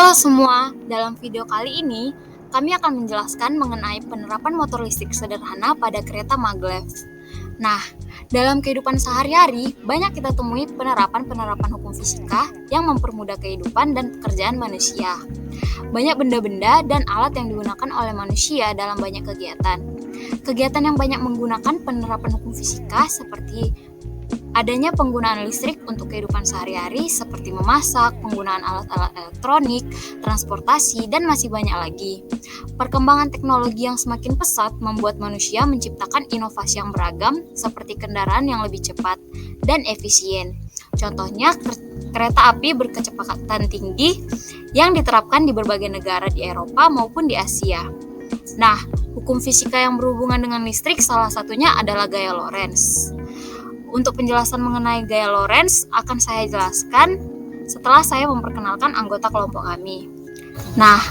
Halo semua, dalam video kali ini kami akan menjelaskan mengenai penerapan motor listrik sederhana pada kereta maglev. Nah, dalam kehidupan sehari-hari banyak kita temui penerapan hukum fisika yang mempermudah kehidupan dan pekerjaan manusia. Banyak benda-benda dan alat yang digunakan oleh manusia dalam banyak kegiatan. Kegiatan yang banyak menggunakan penerapan hukum fisika seperti adanya penggunaan listrik untuk kehidupan sehari-hari seperti memasak, penggunaan alat-alat elektronik, transportasi, dan masih banyak lagi. Perkembangan teknologi yang semakin pesat membuat manusia menciptakan inovasi yang beragam seperti kendaraan yang lebih cepat dan efisien. Contohnya kereta api berkecepatan tinggi yang diterapkan di berbagai negara di Eropa maupun di Asia. Nah, hukum fisika yang berhubungan dengan listrik salah satunya adalah gaya Lorentz. Untuk penjelasan mengenai gaya Lorentz akan saya jelaskan setelah saya memperkenalkan anggota kelompok kami. Nah,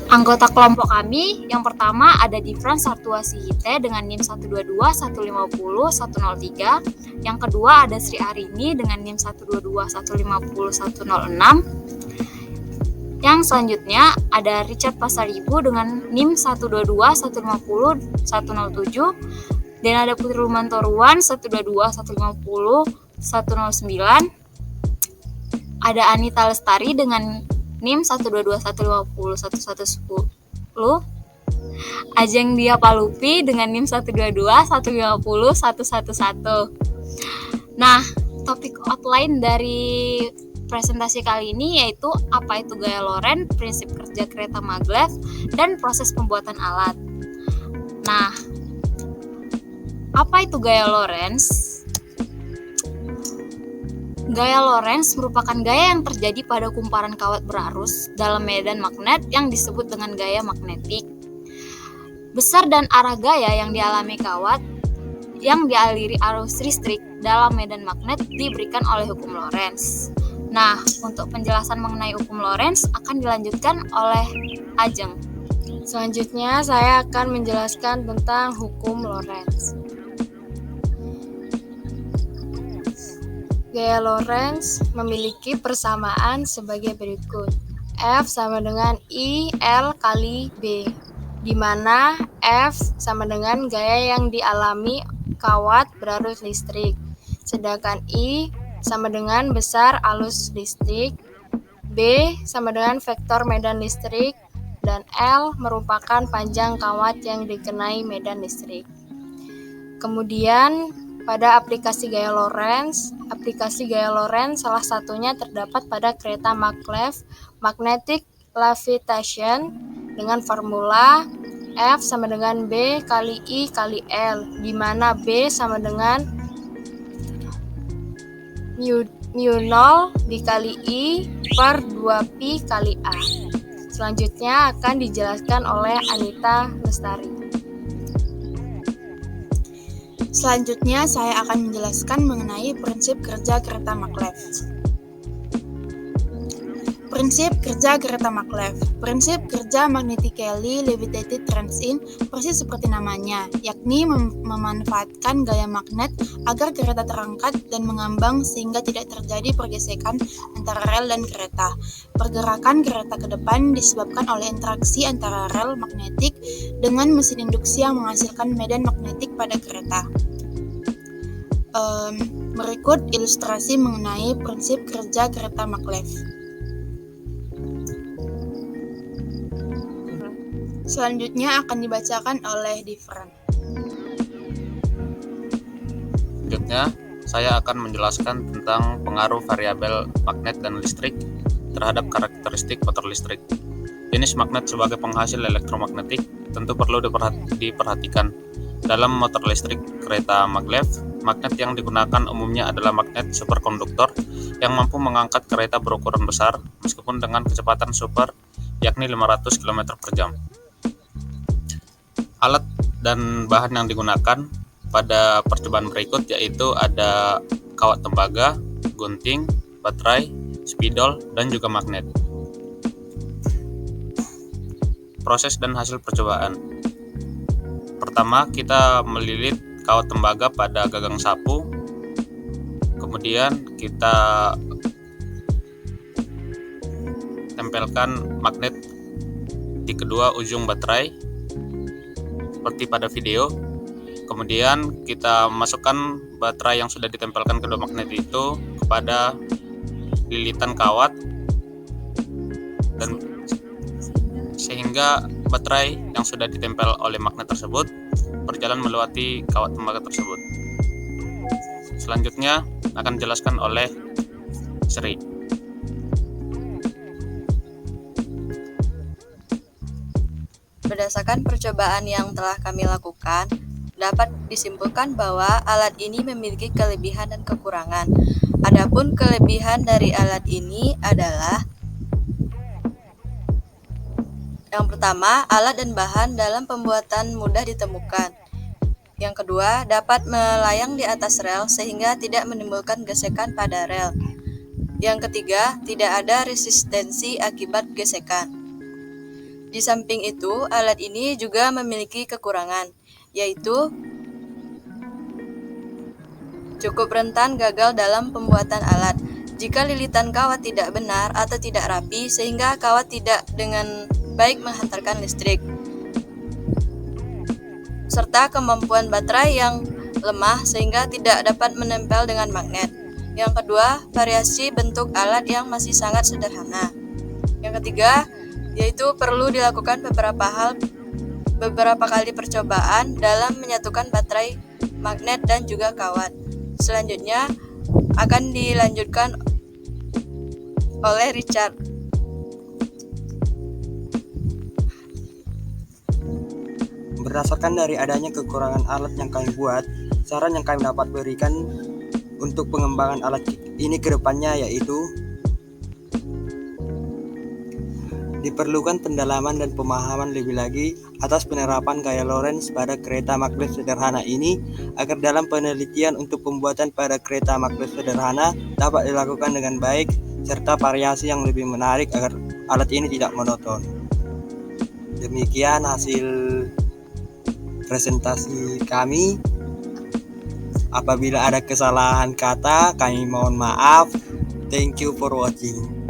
anggota kelompok kami yang pertama ada Difran Sartuasihite dengan NIM 122, 150, 103. Yang kedua ada Sri Arini dengan NIM 122, 150, 106. Yang selanjutnya ada Richard Pasaribu dengan NIM 122, 150, 107. Dan ada Putri Rumantoruan 122, 150, 109. Ada Anita Lestari dengan NIM 122, 150, 1110. Ajeng Dia Palupi dengan NIM 122, 150, 111. Nah, topik outline dari presentasi kali ini yaitu apa itu gaya Lorentz, prinsip kerja kereta maglev, dan proses pembuatan alat. Nah, apa itu gaya Lorentz? Gaya Lorentz merupakan gaya yang terjadi pada kumparan kawat berarus dalam medan magnet yang disebut dengan gaya magnetik. Besar dan arah gaya yang dialami kawat yang dialiri arus listrik dalam medan magnet diberikan oleh hukum Lorentz. Nah, untuk penjelasan mengenai hukum Lorentz akan dilanjutkan oleh Ajeng. Selanjutnya saya akan menjelaskan tentang hukum Lorentz. Gaya Lorentz memiliki persamaan sebagai berikut. F sama dengan I L kali B, di mana F sama dengan gaya yang dialami kawat berarus listrik, sedangkan I sama dengan besar arus listrik, B sama dengan vektor medan listrik, dan L merupakan panjang kawat yang dikenai medan listrik. Kemudian pada aplikasi gaya Lorentz salah satunya terdapat pada kereta maglev magnetic levitation dengan formula F sama dengan B kali I kali L, di mana B sama dengan mu 0 dikali I per 2pi kali A. Selanjutnya akan dijelaskan oleh Anita Lestari. Selanjutnya saya akan menjelaskan mengenai prinsip kerja kereta maglev. Prinsip kerja kereta maglev. Prinsip kerja magnetically levitated transit persis seperti namanya, yakni memanfaatkan gaya magnet agar kereta terangkat dan mengambang sehingga tidak terjadi pergesekan antara rel dan kereta. Pergerakan kereta ke depan disebabkan oleh interaksi antara rel magnetik dengan mesin induksi yang menghasilkan medan magnetik pada kereta. Berikut ilustrasi mengenai prinsip kerja kereta maglev. Selanjutnya akan dibacakan oleh Difran. Selanjutnya, saya akan menjelaskan tentang pengaruh variabel magnet dan listrik terhadap karakteristik motor listrik. Jenis magnet sebagai penghasil elektromagnetik tentu perlu diperhatikan. Dalam motor listrik kereta maglev, magnet yang digunakan umumnya adalah magnet superkonduktor yang mampu mengangkat kereta berukuran besar meskipun dengan kecepatan super, yakni 500 km per jam. Alat dan bahan yang digunakan pada percobaan berikut yaitu ada kawat tembaga, gunting, baterai, spidol, dan juga magnet. Proses dan hasil percobaan. Pertama, kita melilit kawat tembaga pada gagang sapu. Kemudian kita tempelkan magnet di kedua ujung baterai seperti pada video. Kemudian kita masukkan baterai yang sudah ditempelkan kedua magnet itu kepada lilitan kawat, dan sehingga baterai yang sudah ditempel oleh magnet tersebut berjalan melewati kawat tembaga tersebut. Selanjutnya akan dijelaskan oleh Sri. Berdasarkan percobaan yang telah kami lakukan, dapat disimpulkan bahwa alat ini memiliki kelebihan dan kekurangan. Adapun kelebihan dari alat ini adalah: yang pertama, alat dan bahan dalam pembuatan mudah ditemukan. Yang kedua, dapat melayang di atas rel sehingga tidak menimbulkan gesekan pada rel. Yang ketiga, tidak ada resistensi akibat gesekan. Di samping itu, alat ini juga memiliki kekurangan, yaitu cukup rentan gagal dalam pembuatan alat. Jika lilitan kawat tidak benar atau tidak rapi, sehingga kawat tidak dengan baik menghantarkan listrik, serta kemampuan baterai yang lemah sehingga tidak dapat menempel dengan magnet. Yang kedua, variasi bentuk alat yang masih sangat sederhana. Yang ketiga, yaitu perlu dilakukan beberapa kali percobaan dalam menyatukan baterai, magnet, dan juga kawat. Selanjutnya akan dilanjutkan oleh Richard. Berdasarkan dari adanya kekurangan alat yang kami buat, saran yang kami dapat berikan untuk pengembangan alat ini ke depannya yaitu diperlukan pendalaman dan pemahaman lebih lagi atas penerapan gaya Lorentz pada kereta maglev sederhana ini, agar dalam penelitian untuk pembuatan pada kereta maglev sederhana dapat dilakukan dengan baik, serta variasi yang lebih menarik agar alat ini tidak monoton. Demikian hasil presentasi kami. Apabila ada kesalahan kata, kami mohon maaf. Thank you for watching.